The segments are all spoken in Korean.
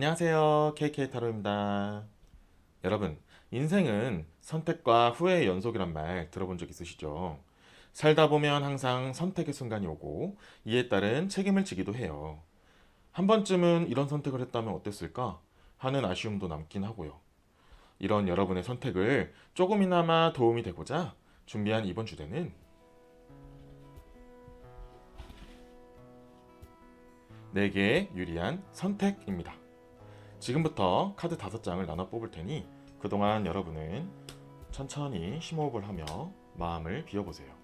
안녕하세요. KK타로입니다. 여러분, 인생은 선택과 후회의 연속이란 말 들어본 적 있으시죠? 살다 보면 항상 선택의 순간이 오고 이에 따른 책임을 지기도 해요. 한 번쯤은 이런 선택을 했다면 어땠을까 하는 아쉬움도 남긴 하고요. 이런 여러분의 선택을 조금이나마 도움이 되고자 준비한 이번 주제는 내게 유리한 선택입니다. 지금부터 카드 5장을 나눠 뽑을 테니 그동안 여러분은 천천히 심호흡을 하며 마음을 비워보세요.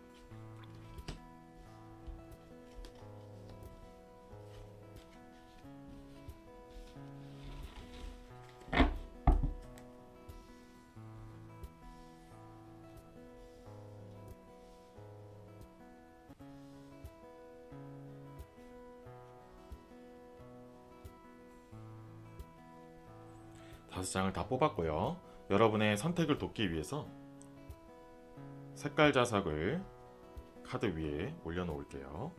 다섯 장을 다 뽑았고요. 여러분의 선택을 돕기 위해서 색깔 자석을 카드 위에 올려놓을게요.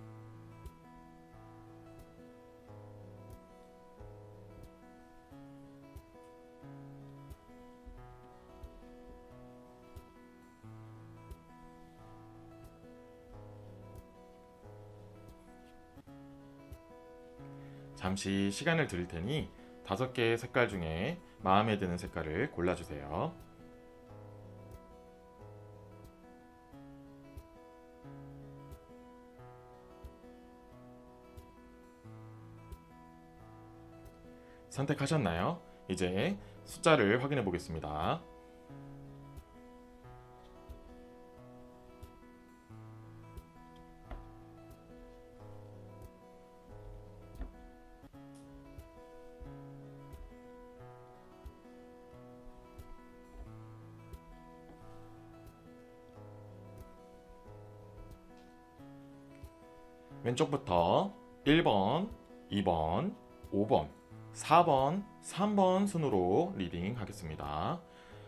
잠시 시간을 드릴 테니 5개의 색깔 중에 마음에 드는 색깔을 골라주세요. 선택하셨나요? 이제 숫자를 확인해 보겠습니다. 왼쪽부터 1번, 2번, 5번, 4번, 3번 순으로 리딩 하겠습니다.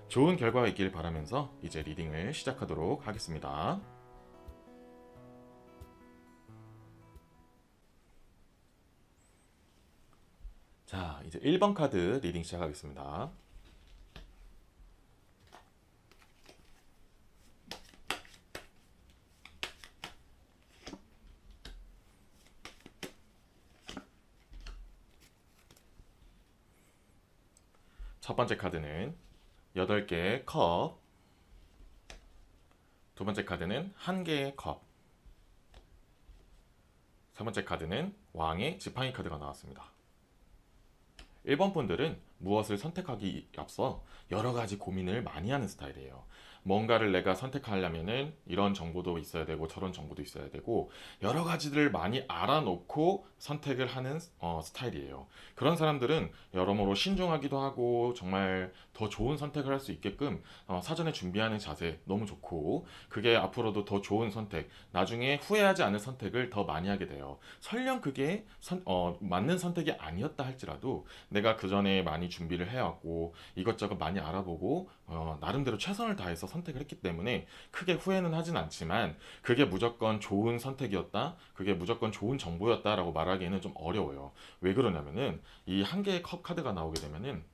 좋은 결과가 있길 바라면서 이제 리딩을 시작하도록 하겠습니다. 자, 이제 1번 카드 리딩 시작하겠습니다. 첫 번째 카드는 8개의 컵, 두 번째 카드는 1개의 컵, 세 번째 카드는 왕의 지팡이 카드가 나왔습니다. 1번 분들은 무엇을 선택하기 앞서 여러 가지 고민을 많이 하는 스타일이에요. 뭔가를 내가 선택하려면은 이런 정보도 있어야 되고 저런 정보도 있어야 되고 여러 가지들을 많이 알아놓고 선택을 하는 스타일이에요. 그런 사람들은 여러모로 신중하기도 하고 정말 더 좋은 선택을 할 수 있게끔 사전에 준비하는 자세 너무 좋고 그게 앞으로도 더 좋은 선택, 나중에 후회하지 않을 선택을 더 많이 하게 돼요. 설령 그게 맞는 선택이 아니었다 할지라도 내가 그 전에 많이 준비를 해왔고 이것저것 많이 알아보고 나름대로 최선을 다해서 선택을 했기 때문에 크게 후회는 하진 않지만 그게 무조건 좋은 선택이었다, 그게 무조건 좋은 정보였다라고 말하기에는 좀 어려워요. 왜 그러냐면은 이 1개의 컵 카드가 나오게 되면은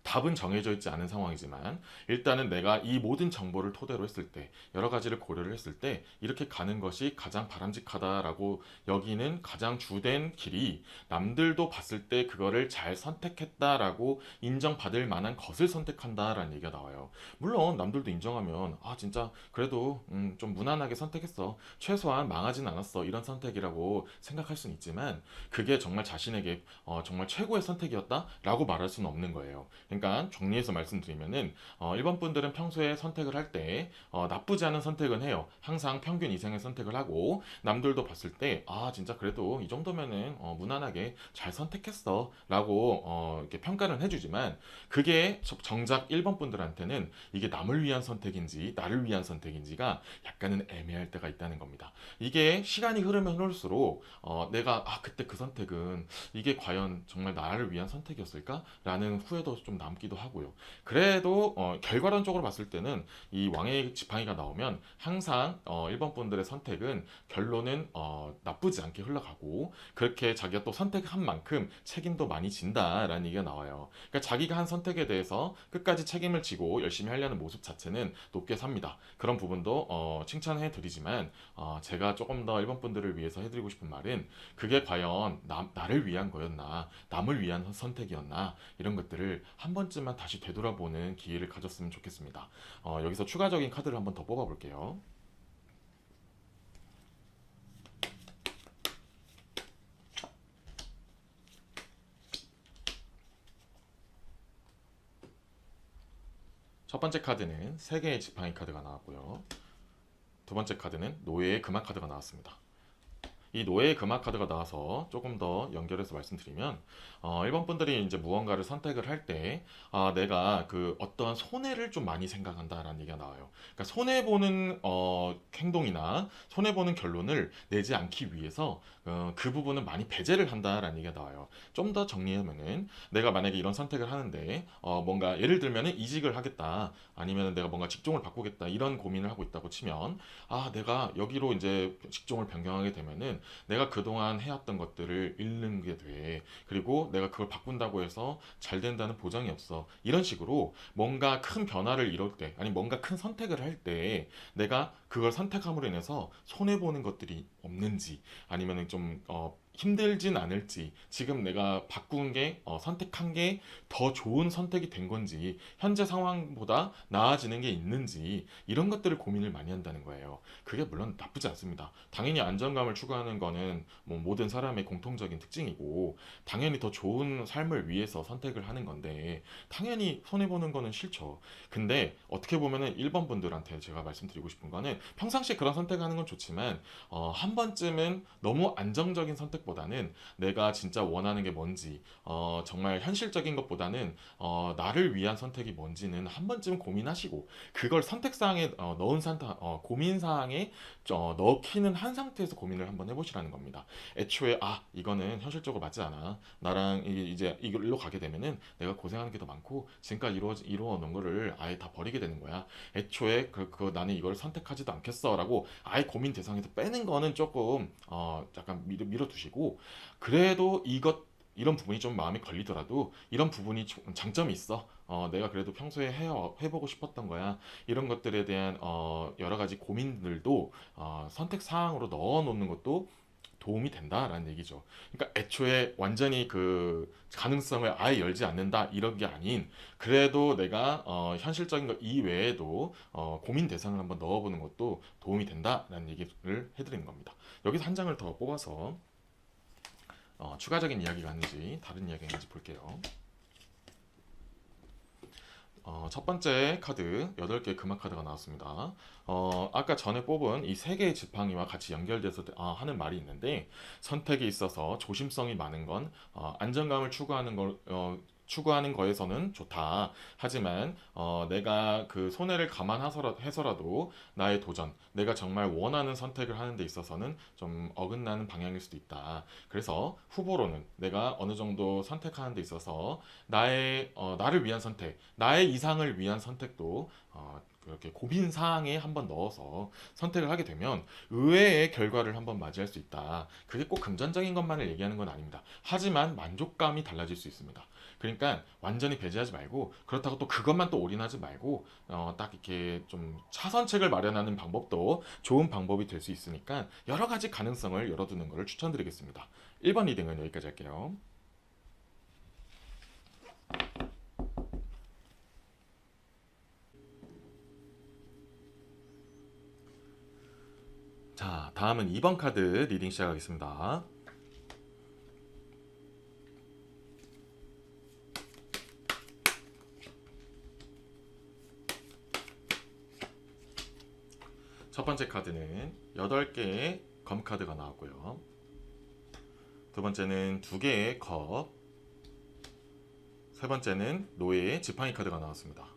답은 정해져 있지 않은 상황이지만 일단은 내가 이 모든 정보를 토대로 했을 때 여러 가지를 고려를 했을 때 이렇게 가는 것이 가장 바람직하다라고 여기는 가장 주된 길이 남들도 봤을 때 그거를 잘 선택했다라고 인정받을 만한 것을 선택한다라는 얘기가 나와요. 물론 남들도 인정하면 아 진짜 그래도 좀 무난하게 선택했어, 최소한 망하진 않았어, 이런 선택이라고 생각할 수는 있지만 그게 정말 자신에게 정말 최고의 선택이었다라고 말할 수는 없는 거예요. 그러니까 정리해서 말씀드리면은 1번 분들은 평소에 선택을 할 때 나쁘지 않은 선택은 해요. 항상 평균 이상의 선택을 하고 남들도 봤을 때 아 진짜 그래도 이 정도면은 무난하게 잘 선택했어라고 이렇게 평가를 해주지만 그게 정작 1번 분들한테는 이게 남을 위한 선택인지 나를 위한 선택인지가 약간은 애매할 때가 있다는 겁니다. 이게 시간이 흐르면 흐를수록 내가 아 그때 그 선택은 이게 과연 정말 나를 위한 선택이었을까? 라는 후회도 좀 남을 남기도 하고요. 그래도 결과론적으로 봤을 때는 이 왕의 지팡이가 나오면 항상 1번 분들의 선택은 결론은 나쁘지 않게 흘러가고, 그렇게 자기가 또 선택한 만큼 책임도 많이 진다라는 얘기가 나와요. 그러니까 자기가 한 선택에 대해서 끝까지 책임을 지고 열심히 하려는 모습 자체는 높게 삽니다. 그런 부분도 칭찬해 드리지만, 제가 조금 더 1번 분들을 위해서 해드리고 싶은 말은, 그게 과연 나를 위한 거였나, 남을 위한 선택이었나, 이런 것들을 한 번쯤만 다시 되돌아보는 기회를 가졌으면 좋겠습니다. 여기서 추가적인 카드를 한번 더 뽑아볼게요. 첫 번째 카드는 세 개의 지팡이 카드가 나왔고요. 두 번째 카드는 노예의 금화 카드가 나왔습니다. 이 노예의 금화 카드가 나와서 조금 더 연결해서 말씀드리면, 1번 분들이 이제 무언가를 선택을 할 때, 내가 그 어떠한 손해를 좀 많이 생각한다라는 얘기가 나와요. 그러니까 손해보는 행동이나 손해보는 결론을 내지 않기 위해서 그 부분은 많이 배제를 한다라는 얘기가 나와요. 좀 더 정리하면은, 내가 만약에 이런 선택을 하는데 뭔가 예를 들면은 이직을 하겠다, 아니면 내가 뭔가 직종을 바꾸겠다, 이런 고민을 하고 있다고 치면, 내가 여기로 이제 직종을 변경하게 되면은 내가 그동안 해왔던 것들을 잃는 게 돼. 그리고 내가 그걸 바꾼다고 해서 잘 된다는 보장이 없어. 이런 식으로 뭔가 큰 변화를 이룰 때, 아니 뭔가 큰 선택을 할 때 내가 그걸 선택함으로 인해서 손해보는 것들이 없는지, 아니면은 좀 힘들진 않을지, 지금 내가 바꾼 게 선택한 게 더 좋은 선택이 된 건지, 현재 상황보다 나아지는 게 있는지, 이런 것들을 고민을 많이 한다는 거예요. 그게 물론 나쁘지 않습니다. 당연히 안정감을 추구하는 거는 뭐 모든 사람의 공통적인 특징이고, 당연히 더 좋은 삶을 위해서 선택을 하는 건데, 당연히 손해보는 거는 싫죠. 근데 어떻게 보면은 1번 분들한테 제가 말씀드리고 싶은 거는, 평상시에 그런 선택하는 건 좋지만 한 번쯤은 너무 안정적인 선택보다는 내가 진짜 원하는 게 뭔지, 정말 현실적인 것보다는 나를 위한 선택이 뭔지는 한 번쯤 고민하시고, 그걸 선택사항에 고민사항에 넣기는 한 상태에서 고민을 한번 해보시라는 겁니다. 애초에 이거는 현실적으로 맞지 않아, 나랑 이제 이걸로 가게 되면은 내가 고생하는 게 더 많고 지금까지 이루어 놓은 거를 아예 다 버리게 되는 거야. 애초에 나는 이걸 선택하지도 않겠어 라고 아예 고민 대상에서 빼는 거는 조금 약간 밀어두시고, 그래도 이런 부분이 좀 마음에 걸리더라도 이런 부분이 장점이 있어. 내가 그래도 평소에 해보고 싶었던 거야. 이런 것들에 대한 여러 가지 고민들도 선택 사항으로 넣어 놓는 것도 도움이 된다라는 얘기죠. 그러니까 애초에 완전히 그 가능성을 아예 열지 않는다, 이런 게 아닌, 그래도 내가 현실적인 것 이외에도 고민 대상을 한번 넣어보는 것도 도움이 된다라는 얘기를 해드리는 겁니다. 여기서 한 장을 더 뽑아서 추가적인 이야기가 있는지 다른 이야기가 있는지 볼게요. 첫 번째 카드 8개의 금화 카드가 나왔습니다. 아까 전에 뽑은 이 3개의 지팡이와 같이 연결돼서 하는 말이 있는데, 선택에 있어서 조심성이 많은 건 안정감을 추구하는 거에서는 좋다. 하지만 내가 그 손해를 감안해서라도 나의 도전, 내가 정말 원하는 선택을 하는 데 있어서는 좀 어긋나는 방향일 수도 있다. 그래서 후보로는 내가 어느 정도 선택하는 데 있어서 나를 위한 선택, 나의 이상을 위한 선택도 그렇게 고민 사항에 한번 넣어서 선택을 하게 되면 의외의 결과를 한번 맞이할 수 있다. 그게 꼭 금전적인 것만을 얘기하는 건 아닙니다. 하지만 만족감이 달라질 수 있습니다. 그러니까 완전히 배제하지 말고, 그렇다고 또 그것만 또 올인하지 말고, 딱 이렇게 좀 차선책을 마련하는 방법도 좋은 방법이 될 수 있으니까 여러 가지 가능성을 열어두는 것을 추천드리겠습니다. 1번 리딩은 여기까지 할게요. 자, 다음은 2번 카드 리딩 시작하겠습니다. 첫 번째 카드는 8개의 검 카드가 나왔고요. 두 번째는 2개의 컵, 세 번째는 노예의 지팡이 카드가 나왔습니다.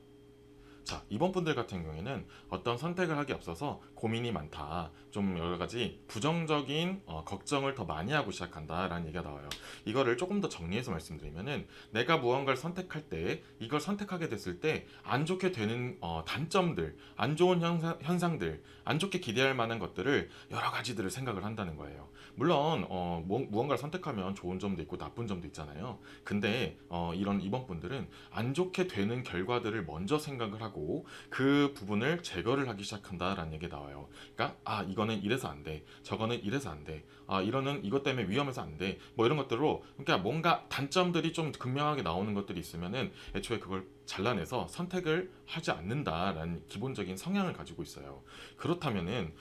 자, 이번 분들 같은 경우에는 어떤 선택을 하기 앞서서 고민이 많다. 좀 여러 가지 부정적인 걱정을 더 많이 하고 시작한다라는 얘기가 나와요. 이거를 조금 더 정리해서 말씀드리면은 내가 무언가를 선택할 때 이걸 선택하게 됐을 때 안 좋게 되는 단점들, 안 좋은 현상들, 안 좋게 기대할 만한 것들을 여러 가지들을 생각을 한다는 거예요. 물론 무언가를 선택하면 좋은 점도 있고 나쁜 점도 있잖아요. 근데 이런 이번 분들은 안 좋게 되는 결과들을 먼저 생각을 하고 그 부분을 제거를 하기 시작한다라는 얘기가 나와요. 그러니까 이거는 이래서 안 돼. 저거는 이래서 안 돼. 이거는 이것 때문에 위험해서 안 돼. 뭐 이런 것들로 그러니까 뭔가 단점들이 좀 극명하게 나오는 것들이 있으면은 애초에 그걸 잘라내서 선택을 하지 않는다라는 기본적인 성향을 가지고 있어요. 그렇다면은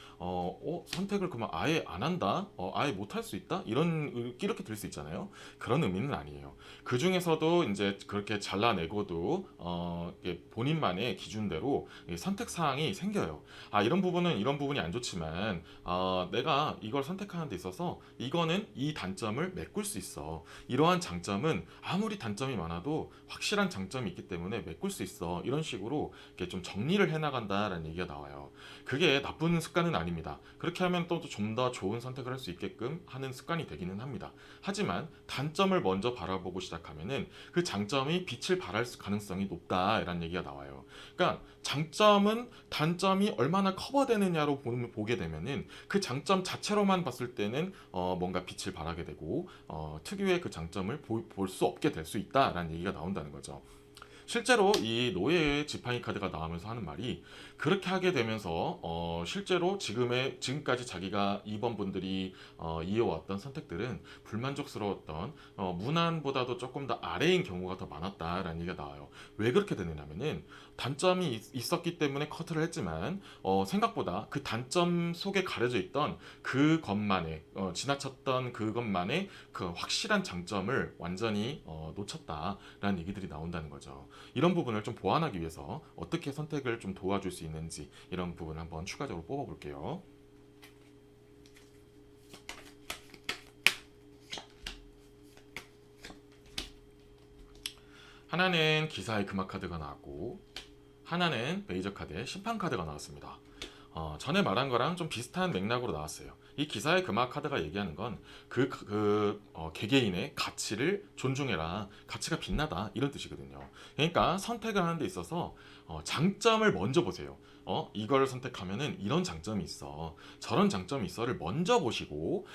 선택을 그만 아예 안 한다? 아예 못 할 수 있다? 이렇게 들 수 있잖아요. 그런 의미는 아니에요. 그 중에서도 이제 그렇게 잘라내고도 이게 본인만의 기준대로 선택 사항이 생겨요. 이런 부분은 이런 부분이 안 좋지만 내가 이걸 선택하는 데 있어서 이거는 이 단점을 메꿀 수 있어. 이러한 장점은 아무리 단점이 많아도 확실한 장점이 있기 때문에 메꿀 수 있어. 이런 식으로 이렇게 좀 정리를 해나간다라는 얘기가 나와요. 그게 나쁜 습관은 아닙니다. 그렇게 하면 또 좀 더 좋은 선택을 할 수 있게끔 하는 습관이 되기는 합니다. 하지만 단점을 먼저 바라보고 시작하면은 그 장점이 빛을 발할 가능성이 높다라는 얘기가 나와요. 그러니까 장점은 단점이 얼마나 커버되느냐로 보게 되면은 그 장점 자체로만 봤을 때는 뭔가 빛을 발하게 되고 특유의 그 장점을 볼 수 없게 될 수 있다라는 얘기가 나온다는 거죠. 실제로 이 노예의 지팡이 카드가 나오면서 하는 말이 그렇게 하게 되면서 실제로 지금까지 자기가 2번 분들이 이어왔던 선택들은 불만족스러웠던 무난보다도 조금 더 아래인 경우가 더 많았다라는 얘기가 나와요. 왜 그렇게 되느냐면은 단점이 있었기 때문에 커트를 했지만 생각보다 그 단점 속에 가려져 있던 그것만의 지나쳤던 그것만의 그 확실한 장점을 완전히 놓쳤다라는 얘기들이 나온다는 거죠. 이런 부분을 좀 보완하기 위해서 어떻게 선택을 좀 도와줄 수 있는지 이런 부분을 한번 추가적으로 뽑아볼게요. 하나는 기사의 금화 카드가 나왔고 하나는 메이저 카드의 심판 카드가 나왔습니다. 전에 말한 거랑 좀 비슷한 맥락으로 나왔어요. 이 기사의 금화 카드가 얘기하는 건 개개인의 가치를 존중해라. 가치가 빛나다. 이런 뜻이거든요. 그러니까 선택을 하는 데 있어서 장점을 먼저 보세요. 이걸 선택하면은 이런 장점이 있어. 저런 장점이 있어를 먼저 보시고,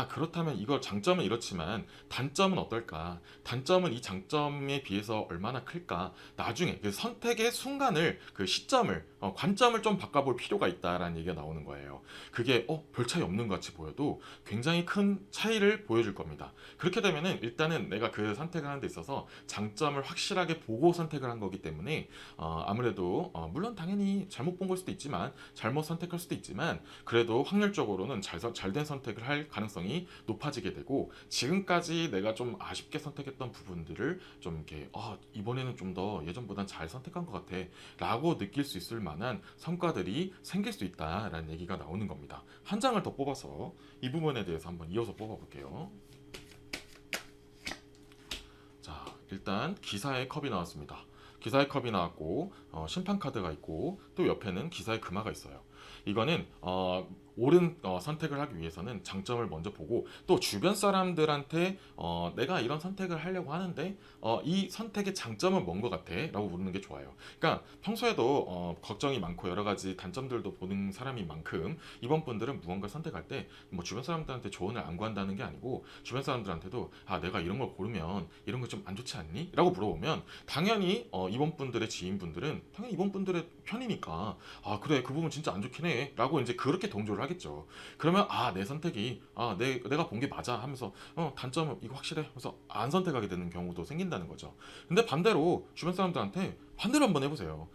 그렇다면 이거 장점은 이렇지만 단점은 어떨까? 단점은 이 장점에 비해서 얼마나 클까? 나중에 그 선택의 순간을, 그 시점을, 관점을 좀 바꿔볼 필요가 있다라는 얘기가 나오는 거예요. 그게 별 차이 없는 것 같이 보여도 굉장히 큰 차이를 보여줄 겁니다. 그렇게 되면은 일단은 내가 그 선택을 하는 데 있어서 장점을 확실하게 보고 선택을 한 거기 때문에 아무래도 물론 당연히 잘못 본 걸 수도 있지만 잘못 선택할 수도 있지만 그래도 확률적으로는 잘된 선택을 할 가능성이 높아지게 되고 지금까지 내가 좀 아쉽게 선택했던 부분들을 좀 이렇게 이번에는 좀 더 예전보단 잘 선택한 것 같아 라고 느낄 수 있을 만한 성과들이 생길 수 있다라는 얘기가 나오는 겁니다. 한 장을 더 뽑아서 이 부분에 대해서 한번 이어서 뽑아볼게요. 자, 일단 기사의 컵이 나왔습니다. 기사의 컵이 나왔고 심판 카드가 있고 또 옆에는 기사의 금화가 있어요. 이거는 옳은 선택을 하기 위해서는 장점을 먼저 보고 또 주변 사람들한테 내가 이런 선택을 하려고 하는데 이 선택의 장점은 뭔 것 같아? 라고 물는 게 좋아요. 그러니까 평소에도 걱정이 많고 여러 가지 단점들도 보는 사람인 만큼 이번 분들은 무언가를 선택할 때 뭐 주변 사람들한테 조언을 안 구한다는 게 아니고 주변 사람들한테도 내가 이런 걸 고르면 이런 거 좀 안 좋지 않니? 라고 물어보면 당연히 이번 분들의 지인분들은 당연히 이번 분들의 편이니까 그래 그 부분 진짜 안 좋긴 해 라고 이제 그렇게 동조를 하겠죠. 그러면 내 선택이 내가 본 게 맞아 하면서 단점은 이거 확실해 하면서 안 선택하게 되는 경우도 생긴다는 거죠. 근데 반대로 주변 사람들한테 반대로 한번 해보세요.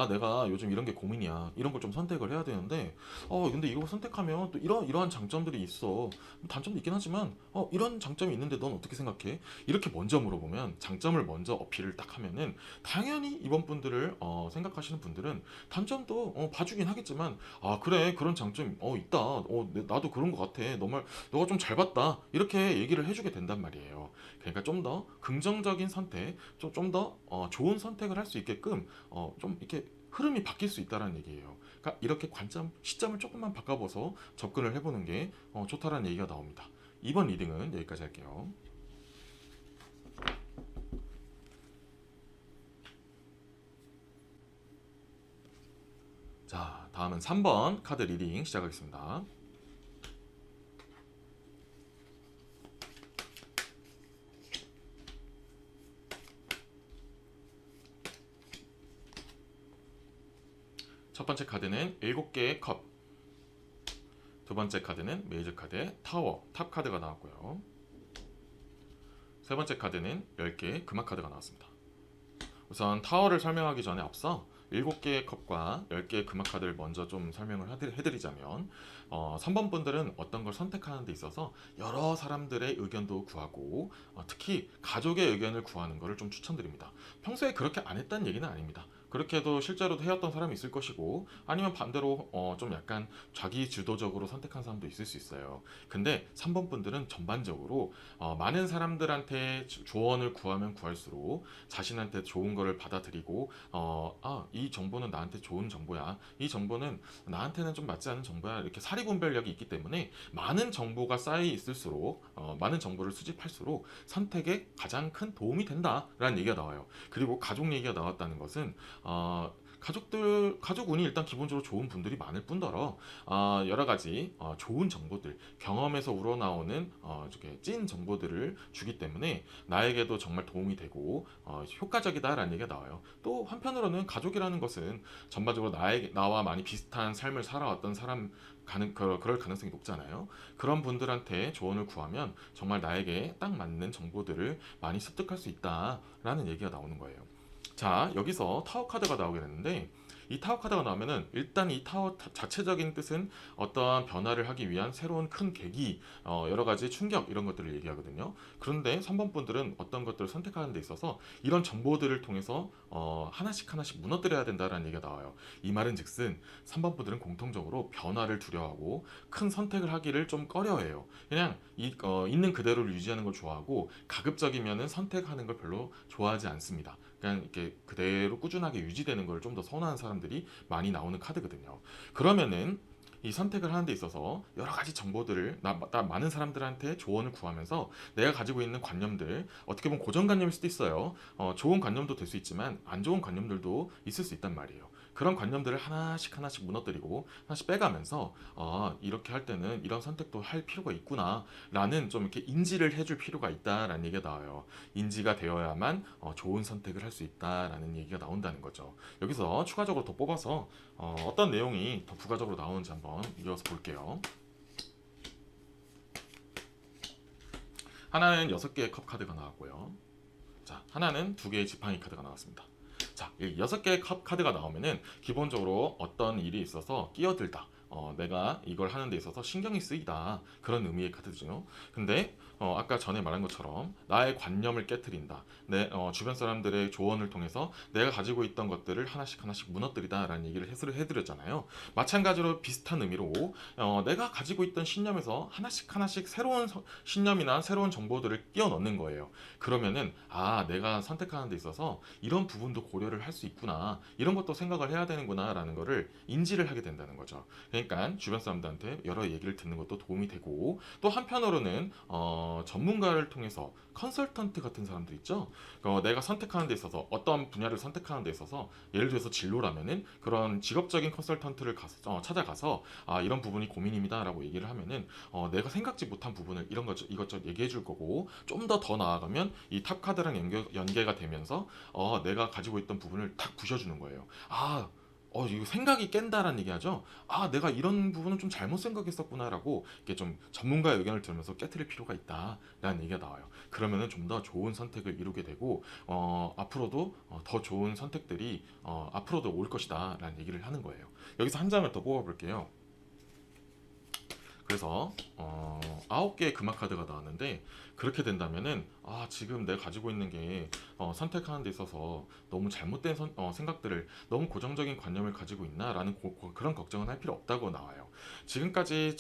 내가 요즘 이런 게 고민이야. 이런 걸 좀 선택을 해야 되는데 근데 이거 선택하면 또 이러한 장점들이 있어. 단점도 있긴 하지만 이런 장점이 있는데 넌 어떻게 생각해? 이렇게 먼저 물어보면 장점을 먼저 어필을 딱 하면은 당연히 이번 분들을 생각하시는 분들은 단점도 봐주긴 하겠지만 그래 그런 장점 있다. 나도 그런 것 같아. 너가 좀 잘 봤다. 이렇게 얘기를 해주게 된단 말이에요. 그러니까 좀 더 긍정적인 선택, 좀 더 좋은 선택을 할 수 있게끔 좀 이렇게 흐름이 바뀔 수 있다는 얘기예요. 그러니까 이렇게 시점을 조금만 바꿔봐서 접근을 해보는 게 좋다라는 얘기가 나옵니다. 이번 리딩은 여기까지 할게요. 자, 다음은 3번 카드 리딩 시작하겠습니다. 첫 번째 카드는 7개의 컵, 두 번째 카드는 메이저 카드의 타워, 탑 카드가 나왔고요. 세 번째 카드는 10개의 금화 카드가 나왔습니다. 우선 타워를 설명하기 전에 앞서 7개의 컵과 10개의 금화 카드를 먼저 좀 설명을 해드리자면 3번 분들은 어떤 걸 선택하는 데 있어서 여러 사람들의 의견도 구하고 특히 가족의 의견을 구하는 것을 좀 추천드립니다. 평소에 그렇게 안 했다는 얘기는 아닙니다. 그렇게 해도 실제로도 해왔던 사람이 있을 것이고 아니면 반대로 좀 약간 자기 주도적으로 선택한 사람도 있을 수 있어요. 근데 3번 분들은 전반적으로 많은 사람들한테 조언을 구하면 구할수록 자신한테 좋은 거를 받아들이고 이 정보는 나한테 좋은 정보야, 이 정보는 나한테는 좀 맞지 않은 정보야, 이렇게 사리분별력이 있기 때문에 많은 정보가 쌓여 있을수록 많은 정보를 수집할수록 선택에 가장 큰 도움이 된다라는 얘기가 나와요. 그리고 가족 얘기가 나왔다는 것은 가족 운이 일단 기본적으로 좋은 분들이 많을 뿐더러 여러 가지 좋은 정보들, 경험에서 우러나오는 이렇게 찐 정보들을 주기 때문에 나에게도 정말 도움이 되고 효과적이다라는 얘기가 나와요. 또 한편으로는 가족이라는 것은 전반적으로 나와 많이 비슷한 삶을 살아왔던 사람 그럴 가능성이 높잖아요. 그런 분들한테 조언을 구하면 정말 나에게 딱 맞는 정보들을 많이 습득할 수 있다라는 얘기가 나오는 거예요. 자, 여기서 타워 카드가 나오게 됐는데 이 타워 카드가 나오면은 일단 이 타워 자체적인 뜻은 어떠한 변화를 하기 위한 새로운 큰 계기, 여러 가지 충격 이런 것들을 얘기하거든요. 그런데 3번 분들은 어떤 것들을 선택하는 데 있어서 이런 정보들을 통해서 하나씩 하나씩 무너뜨려야 된다라는 얘기가 나와요. 이 말은즉슨 3번 분들은 공통적으로 변화를 두려워하고 큰 선택을 하기를 좀 꺼려해요. 그냥 있는 그대로를 유지하는 걸 좋아하고 가급적이면은 선택하는 걸 별로 좋아하지 않습니다. 그냥 이렇게 그대로 꾸준하게 유지되는 걸 좀 더 선호하는 사람들이 많이 나오는 카드거든요. 그러면은 이 선택을 하는 데 있어서 여러 가지 정보들을 많은 사람들한테 조언을 구하면서 내가 가지고 있는 관념들, 어떻게 보면 고정관념일 수도 있어요. 좋은 관념도 될 수 있지만 안 좋은 관념들도 있을 수 있단 말이에요. 그런 관념들을 하나씩 하나씩 무너뜨리고 하나씩 빼가면서 이렇게 할 때는 이런 선택도 할 필요가 있구나 라는 좀 이렇게 인지를 해줄 필요가 있다라는 얘기가 나와요. 인지가 되어야만 좋은 선택을 할 수 있다라는 얘기가 나온다는 거죠. 여기서 추가적으로 더 뽑아서 어떤 내용이 더 부가적으로 나오는지 한번 이어서 볼게요. 하나는 6개의 컵 카드가 나왔고요. 자, 하나는 2개의 지팡이 카드가 나왔습니다. 자, 이 6개의 컵 카드가 나오면은 기본적으로 어떤 일이 있어서 끼어들다. 내가 이걸 하는 데 있어서 신경이 쓰이다. 그런 의미의 카드죠. 근데 아까 전에 말한 것처럼 나의 관념을 깨트린다. 내 주변 사람들의 조언을 통해서 내가 가지고 있던 것들을 하나씩 하나씩 무너뜨리다라는 얘기를 해드렸잖아요. 마찬가지로 비슷한 의미로 내가 가지고 있던 신념에서 하나씩 하나씩 새로운 신념이나 새로운 정보들을 끼워 넣는 거예요. 그러면은 내가 선택하는 데 있어서 이런 부분도 고려를 할 수 있구나. 이런 것도 생각을 해야 되는구나라는 거를 인지를 하게 된다는 거죠. 그러니까 주변 사람들한테 여러 얘기를 듣는 것도 도움이 되고 또 한편으로는 전문가를 통해서 컨설턴트 같은 사람들 있죠. 내가 선택하는 데 있어서 어떤 분야를 선택하는 데 있어서 예를 들어서 진로라면은 그런 직업적인 컨설턴트를 찾아가서 이런 부분이 고민입니다라고 얘기를 하면은 내가 생각지 못한 부분을 이것저것 얘기해 줄 거고 좀 더 나아가면 이 탑 카드랑 연계가 되면서 내가 가지고 있던 부분을 탁 부셔주는 거예요. 이거 생각이 깬다라는 얘기 하죠. 내가 이런 부분은 좀 잘못 생각했었구나라고 이렇게 좀 전문가의 의견을 들으면서 깨트릴 필요가 있다라는 얘기가 나와요. 그러면은 좀 더 좋은 선택을 이루게 되고 앞으로도 더 좋은 선택들이 앞으로도 올 것이다라는 얘기를 하는 거예요. 여기서 한 장을 더 뽑아볼게요. 그래서 9개의 금화 카드가 나왔는데 그렇게 된다면은 지금 내가 가지고 있는 게 선택하는 데 있어서 너무 잘못된 생각들을 너무 고정적인 관념을 가지고 있나라는 그런 걱정은 할 필요 없다고 나와요. 지금까지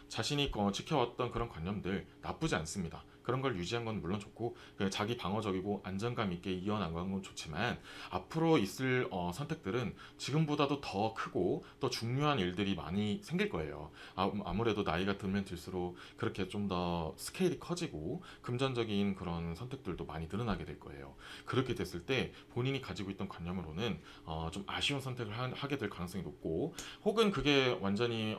자신이 지켜왔던 그런 관념들 나쁘지 않습니다. 그런 걸 유지한 건 물론 좋고 그 자기 방어적이고 안정감 있게 이어나간 건 좋지만 앞으로 있을 선택들은 지금보다도 더 크고 더 중요한 일들이 많이 생길 거예요. 아무래도 나이가 들면 들수록 그렇게 좀 더 스케일이 커지고 금전적인 그런 선택들도 많이 늘어나게 될 거예요. 그렇게 됐을 때 본인이 가지고 있던 관념으로는 좀 아쉬운 선택을 하게 될 가능성이 높고 혹은 그게 완전히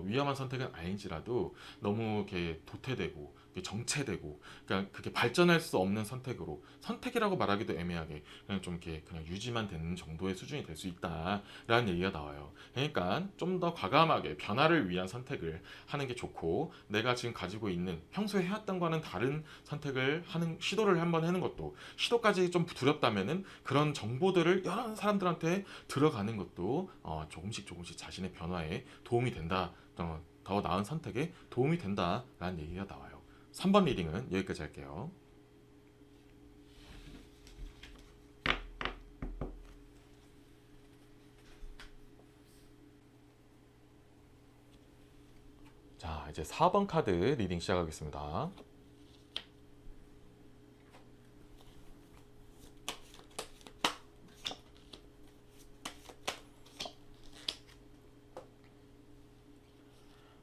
위험한 선택은 아닌지라도 너무 이렇게 도태되고 이렇게 정체되고 그러니까 그게 발전할 수 없는 선택으로 선택이라고 말하기도 애매하게 그냥 좀 이렇게 그냥 유지만 되는 정도의 수준이 될 수 있다라는 얘기가 나와요. 그러니까 좀 더 과감하게 변화를 위한 선택을 하는 게 좋고 내가 지금 가지고 있는 평소에 해왔던 거는 다른 선택을 하는 시도를 한번 하는 것도 시도까지 좀 두렵다면은 그런 정보들을 여러 사람들한테 들어가는 것도 조금씩 자신의 변화에 도움이 된다. 더 나은 선택에 도움이 된다라는 얘기가 나와요. 3번 리딩은 여기까지 할게요. 자, 이제 4번 카드 리딩 시작하겠습니다.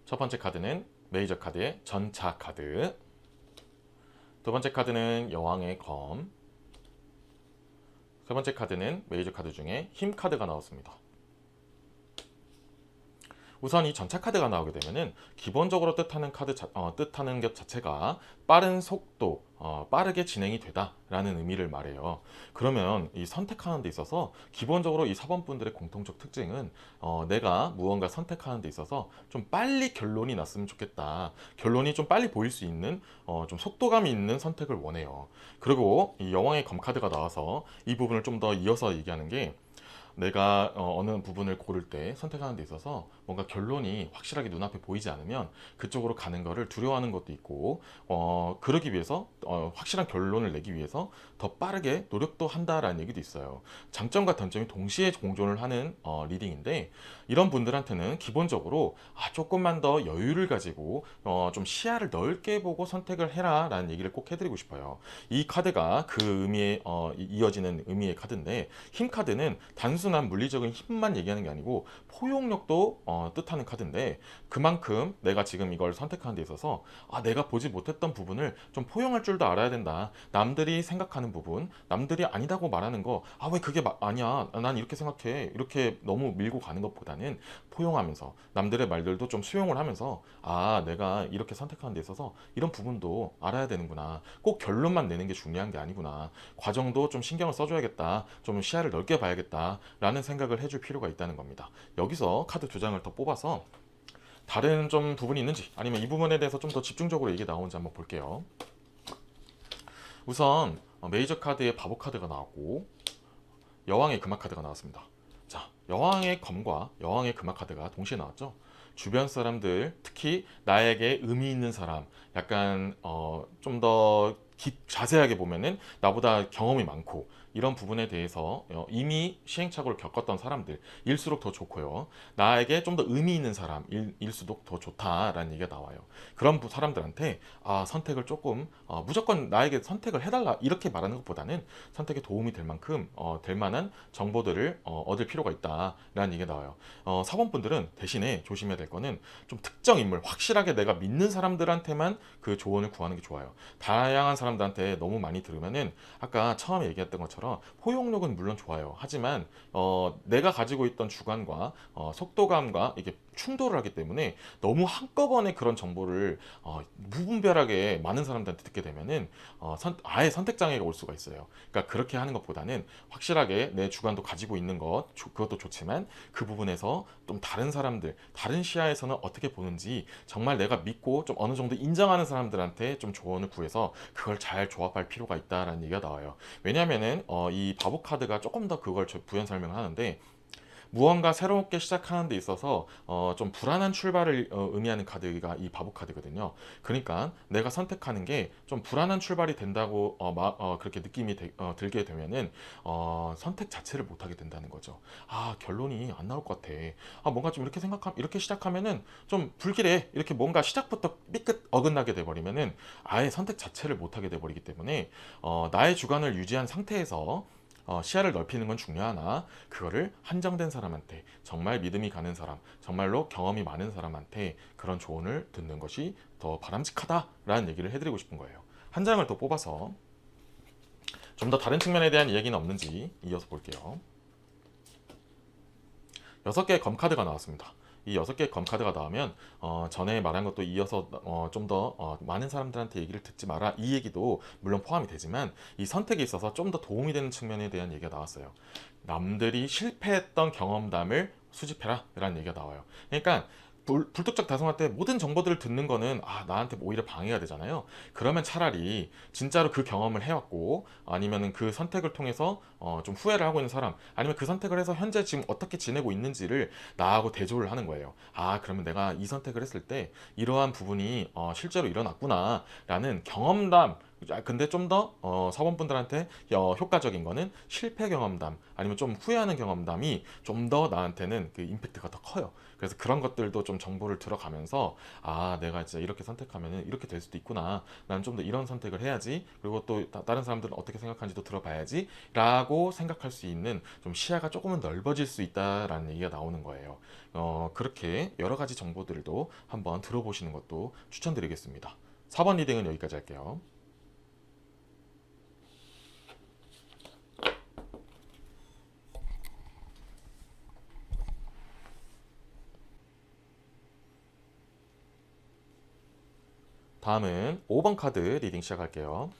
첫 번째 카드는 메이저 카드의 전차 카드. 두 번째 카드는 여왕의 검. 세 번째 카드는 메이저 카드 중에 힘 카드가 나왔습니다. 우선 이 전차 카드가 나오게 되면은 기본적으로 뜻하는 뜻하는 것 자체가 빠른 속도, 빠르게 진행이 되다라는 의미를 말해요. 그러면 이 선택하는 데 있어서 기본적으로 이 4번 분들의 공통적 특징은 내가 무언가 선택하는 데 있어서 좀 빨리 결론이 났으면 좋겠다. 결론이 좀 빨리 보일 수 있는 좀 속도감이 있는 선택을 원해요. 그리고 이 여왕의 검 카드가 나와서 이 부분을 좀 더 이어서 얘기하는 게 내가 어느 부분을 고를 때 선택하는 데 있어서 뭔가 결론이 확실하게 눈앞에 보이지 않으면 그쪽으로 가는 거를 두려워하는 것도 있고 그러기 위해서 확실한 결론을 내기 위해서 더 빠르게 노력도 한다라는 얘기도 있어요. 장점과 단점이 동시에 공존을 하는 리딩인데 이런 분들한테는 기본적으로 조금만 더 여유를 가지고 좀 시야를 넓게 보고 선택을 해라 라는 얘기를 꼭 해드리고 싶어요. 이 카드가 그 의미에 이어지는 의미의 카드인데 힘 카드는 단순한 물리적인 힘만 얘기하는 게 아니고 포용력도 뜻하는 카드인데 그만큼 내가 지금 이걸 선택하는 데 있어서 내가 보지 못했던 부분을 좀 포용할 줄도 알아야 된다. 남들이 생각하는 부분, 남들이 아니다고 말하는 거, 왜 그게 아니야? 난 이렇게 생각해. 이렇게 너무 밀고 가는 것보다는 포용하면서 남들의 말들도 좀 수용을 하면서 내가 이렇게 선택하는 데 있어서 이런 부분도 알아야 되는구나. 꼭 결론만 내는 게 중요한 게 아니구나. 과정도 좀 신경을 써줘야겠다. 좀 시야를 넓게 봐야겠다. 라는 생각을 해줄 필요가 있다는 겁니다. 여기서 카드 두 장을 더 뽑아서 다른 좀 부분이 있는지 아니면 이 부분에 대해서 좀 더 집중적으로 얘기 나오는지 한번 볼게요. 우선 메이저 카드에 바보 카드가 나왔고 여왕의 금화 카드가 나왔습니다. 자, 여왕의 검과 여왕의 금화 카드가 동시에 나왔죠. 주변 사람들, 특히 나에게 의미 있는 사람, 약간 좀 더 자세하게 보면은 나보다 경험이 많고 이런 부분에 대해서 이미 시행착오를 겪었던 사람들일수록 더 좋고요. 나에게 좀 더 의미 있는 사람일수록 더 좋다라는 얘기가 나와요. 그런 사람들한테 선택을 조금 무조건 나에게 선택을 해달라 이렇게 말하는 것보다는 선택에 도움이 될 만큼 될 만한 정보들을 얻을 필요가 있다라는 얘기가 나와요. 4번 분들은 대신에 조심해야 될 거는 좀 특정 인물, 확실하게 내가 믿는 사람들한테만 그 조언을 구하는 게 좋아요. 다양한 사람들한테 너무 많이 들으면은 아까 처음에 얘기했던 것처럼 포용력은 물론 좋아요. 하지만 내가 가지고 있던 주관과 속도감과 이게 충돌을 하기 때문에 너무 한꺼번에 그런 정보를 무분별하게 많은 사람들한테 듣게 되면은 아예 선택 장애가 올 수가 있어요. 그러니까 그렇게 하는 것보다는 확실하게 내 주관도 가지고 있는 것 그것도 좋지만 그 부분에서 좀 다른 사람들, 다른 시야에서는 어떻게 보는지 정말 내가 믿고 좀 어느 정도 인정하는 사람들한테 좀 조언을 구해서 그걸 잘 조합할 필요가 있다라는 얘기가 나와요. 왜냐하면은 이 바보 카드가 조금 더 그걸 부연 설명을 하는데 무언가 새롭게 시작하는 데 있어서 좀 불안한 출발을 의미하는 카드가 이 바보 카드거든요. 그러니까 내가 선택하는 게 좀 불안한 출발이 된다고 그렇게 느낌이 들게 되면은 선택 자체를 못 하게 된다는 거죠. 아, 결론이 안 나올 것 같아. 아, 뭔가 좀 이렇게 시작하면은 좀 불길해. 이렇게 뭔가 시작부터 삐끗 어긋나게 돼 버리면은 아예 선택 자체를 못 하게 돼 버리기 때문에 나의 주관을 유지한 상태에서 시야를 넓히는 건 중요하나 그거를 한정된 사람한테, 정말 믿음이 가는 사람, 정말로 경험이 많은 사람한테 그런 조언을 듣는 것이 더 바람직하다라는 얘기를 해드리고 싶은 거예요. 한 장을 더 뽑아서 좀 더 다른 측면에 대한 이야기는 없는지 이어서 볼게요. 6개의 검카드가 나왔습니다. 이 6개의 검카드가 나오면 전에 말한 것도 이어서 좀 더 많은 사람들한테 얘기를 듣지 마라, 이 얘기도 물론 포함이 되지만 이 선택에 있어서 좀 더 도움이 되는 측면에 대한 얘기가 나왔어요. 남들이 실패했던 경험담을 수집해라 라는 얘기가 나와요. 그러니까 불특정 다수한테 모든 정보들을 듣는 거는 나한테 오히려 방해가 되잖아요. 그러면 차라리 진짜로 그 경험을 해왔고 아니면은 그 선택을 통해서 좀 후회를 하고 있는 사람, 아니면 그 선택을 해서 현재 지금 어떻게 지내고 있는지를 나하고 대조를 하는 거예요. 그러면 내가 이 선택을 했을 때 이러한 부분이 실제로 일어났구나 라는 경험담. 근데 좀 더 사원분들한테 효과적인 거는 실패 경험담, 아니면 좀 후회하는 경험담이 좀 더 나한테는 그 임팩트가 더 커요. 그래서 그런 것들도 좀 정보를 들어가면서 내가 진짜 이렇게 선택하면 이렇게 될 수도 있구나, 난 좀 더 이런 선택을 해야지, 그리고 또 다른 사람들은 어떻게 생각하는지도 들어봐야지 라고 생각할 수 있는 좀 시야가 조금은 넓어질 수 있다라는 얘기가 나오는 거예요. 그렇게 여러 가지 정보들도 한번 들어보시는 것도 추천드리겠습니다. 4번 리딩은 여기까지 할게요. 다음은 5번 카드 리딩 시작할게요.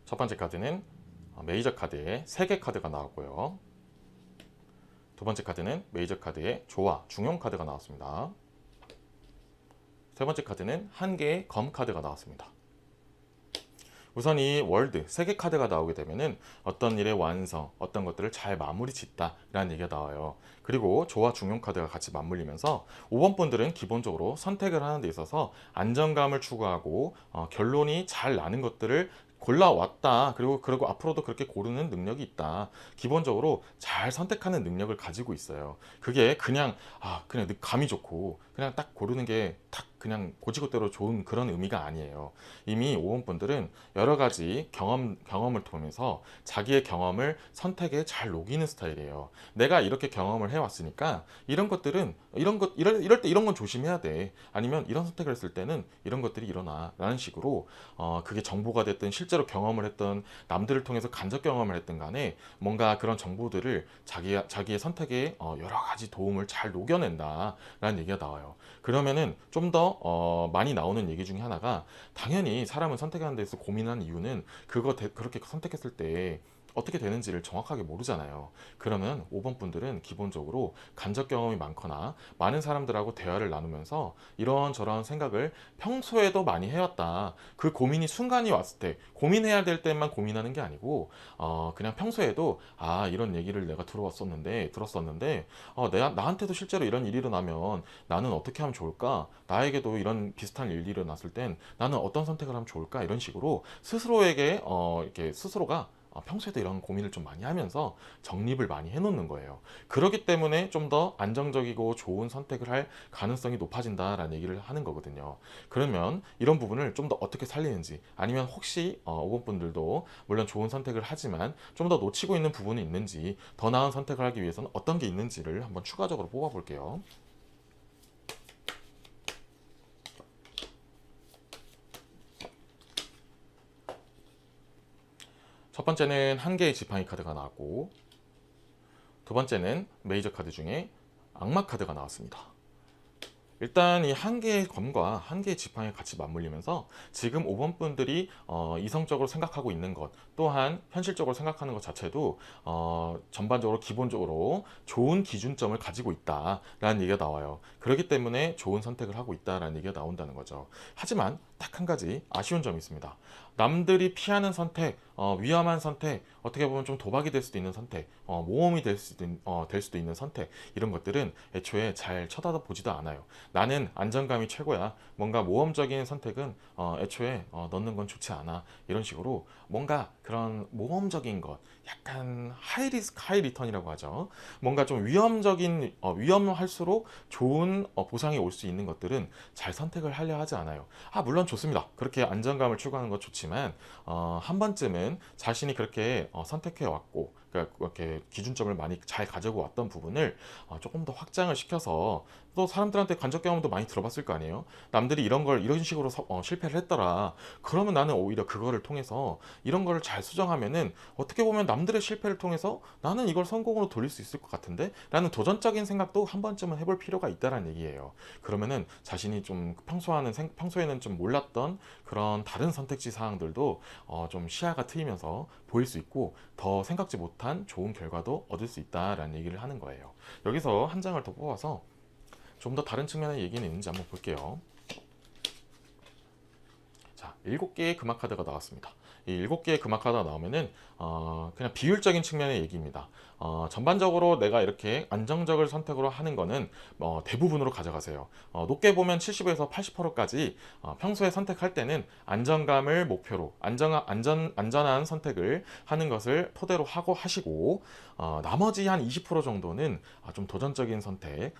첫 번째 카드는 메이저 카드에 3개 카드가 나왔고요. 두 번째 카드는 메이저 카드에 조와 중용 카드가 나왔습니다. 세 번째 카드는 1개의 검 카드가 나왔습니다. 우선 이 월드 3개 카드가 나오게 되면은 어떤 일의 완성, 어떤 것들을 잘 마무리 짓다 라는 얘기가 나와요. 그리고 조와 중용 카드가 같이 맞물리면서 5번 분들은 기본적으로 선택을 하는 데 있어서 안정감을 추구하고 결론이 잘 나는 것들을 골라왔다. 그리고 앞으로도 그렇게 고르는 능력이 있다. 기본적으로 잘 선택하는 능력을 가지고 있어요. 그게 그냥 감이 좋고 그냥 딱 고르는 게 딱 그냥 고지고대로 좋은 그런 의미가 아니에요. 이미 5번 분들은 여러 가지 경험을 통해서 자기의 경험을 선택에 잘 녹이는 스타일이에요. 내가 이렇게 경험을 해왔으니까 이럴 때 이런 건 조심해야 돼. 아니면 이런 선택을 했을 때는 이런 것들이 일어나. 라는 식으로 그게 정보가 됐든 실제로 경험을 했던 남들을 통해서 간접 경험을 했든 간에 뭔가 그런 정보들을 자기의 선택에 여러 가지 도움을 잘 녹여낸다. 라는 얘기가 나와요. 그러면은 좀 더 많이 나오는 얘기 중에 하나가, 당연히 사람은 선택하는 데서 고민하는 이유는 그렇게 선택했을 때 어떻게 되는지를 정확하게 모르잖아요. 그러면 5번 분들은 기본적으로 간접 경험이 많거나 많은 사람들하고 대화를 나누면서 이런저런 생각을 평소에도 많이 해왔다. 그 고민이 순간이 왔을 때, 고민해야 될 때만 고민하는 게 아니고 그냥 평소에도 이런 얘기를 내가 들었었는데 나한테도 실제로 이런 일이 일어나면 나는 어떻게 하면 좋을까? 나에게도 이런 비슷한 일이 일어났을 땐 나는 어떤 선택을 하면 좋을까? 이런 식으로 스스로에게 이렇게 스스로가 평소에도 이런 고민을 좀 많이 하면서 정립을 많이 해놓는 거예요. 그렇기 때문에 좀 더 안정적이고 좋은 선택을 할 가능성이 높아진다라는 얘기를 하는 거거든요. 그러면 이런 부분을 좀 더 어떻게 살리는지, 아니면 혹시 5번 분들도 물론 좋은 선택을 하지만 좀 더 놓치고 있는 부분이 있는지, 더 나은 선택을 하기 위해서는 어떤 게 있는지를 한번 추가적으로 뽑아볼게요. 첫 번째는 1개의 지팡이 카드가 나왔고, 두 번째는 메이저 카드 중에 악마 카드가 나왔습니다. 일단 이 1개의 검과 1개의 지팡이 같이 맞물리면서 지금 5번 분들이 이성적으로 생각하고 있는 것, 또한 현실적으로 생각하는 것 자체도 전반적으로 기본적으로 좋은 기준점을 가지고 있다라는 얘기가 나와요. 그렇기 때문에 좋은 선택을 하고 있다라는 얘기가 나온다는 거죠. 하지만 딱 한 가지 아쉬운 점이 있습니다. 남들이 피하는 선택, 위험한 선택, 어떻게 보면 좀 도박이 될 수도 있는 선택, 모험이 될 수도 있는 선택, 이런 것들은 애초에 잘 쳐다보지도 않아요. 나는 안정감이 최고야. 뭔가 모험적인 선택은 애초에 넣는 건 좋지 않아. 이런 식으로 뭔가 그런 모험적인 것, 약간 하이 리스크 하이 리턴이라고 하죠. 뭔가 좀 위험할수록 좋은 보상이 올 수 있는 것들은 잘 선택을 하려 하지 않아요. 물론 좋습니다. 그렇게 안정감을 추구하는 것 좋지만 한 번쯤은 자신이 그렇게 선택해 왔고, 그러니까 그렇게 기준점을 많이 잘 가지고 왔던 부분을 조금 더 확장을 시켜서, 또 사람들한테 간접 경험도 많이 들어봤을 거 아니에요. 남들이 이런 걸 이런 식으로 실패를 했더라. 그러면 나는 오히려 그거를 통해서 이런 거를 잘 수정하면은 어떻게 보면 남들의 실패를 통해서 나는 이걸 성공으로 돌릴 수 있을 것 같은데? 라는 도전적인 생각도 한 번쯤은 해볼 필요가 있다는 얘기예요. 그러면은 자신이 좀 평소에는 좀 몰랐던 그런 다른 선택지 사항들도 좀 시야가 트이면서 보일 수 있고, 더 생각지 못한 좋은 결과도 얻을 수 있다라는 얘기를 하는 거예요. 여기서 한 장을 더 뽑아서 좀 더 다른 측면의 얘기는 있는지 한번 볼게요. 자, 7개의 금화 카드가 나왔습니다. 이 7개의 금화 카드가 나오면은 그냥 비율적인 측면의 얘기입니다. 전반적으로 내가 이렇게 안정적을 선택으로 하는 거는 대부분으로 가져가세요. 높게 보면 70에서 80%까지 평소에 선택할 때는 안정감을 목표로 안전한 선택을 하는 것을 토대로 하시고, 나머지 한 20% 정도는 좀 도전적인 선택,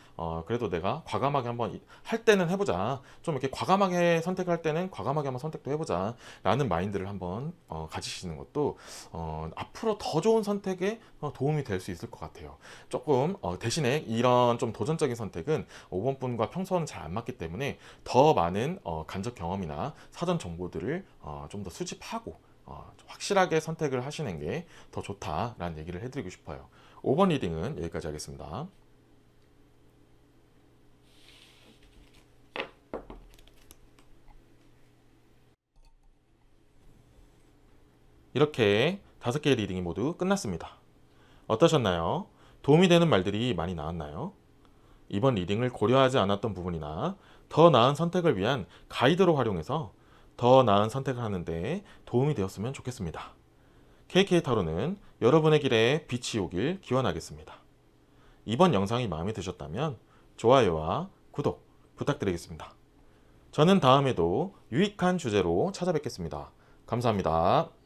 그래도 내가 과감하게 한번 할 때는 해보자, 좀 이렇게 과감하게 선택할 때는 과감하게 한번 선택도 해보자 라는 마인드를 한번 가지시는 것도 앞으로 더 좋은 선택에 도움이 될 수 있을 것 같아요. 조금 대신에 이런 좀 도전적인 선택은 5번 분과 평소와는 잘 안 맞기 때문에 더 많은 간접 경험이나 사전 정보들을 좀 더 수집하고 확실하게 선택을 하시는 게 더 좋다라는 얘기를 해드리고 싶어요. 5번 리딩은 여기까지 하겠습니다. 이렇게 5개의 리딩이 모두 끝났습니다. 어떠셨나요? 도움이 되는 말들이 많이 나왔나요? 이번 리딩을 고려하지 않았던 부분이나 더 나은 선택을 위한 가이드로 활용해서 더 나은 선택을 하는데 도움이 되었으면 좋겠습니다. KK 타로는 여러분의 길에 빛이 오길 기원하겠습니다. 이번 영상이 마음에 드셨다면 좋아요와 구독 부탁드리겠습니다. 저는 다음에도 유익한 주제로 찾아뵙겠습니다. 감사합니다.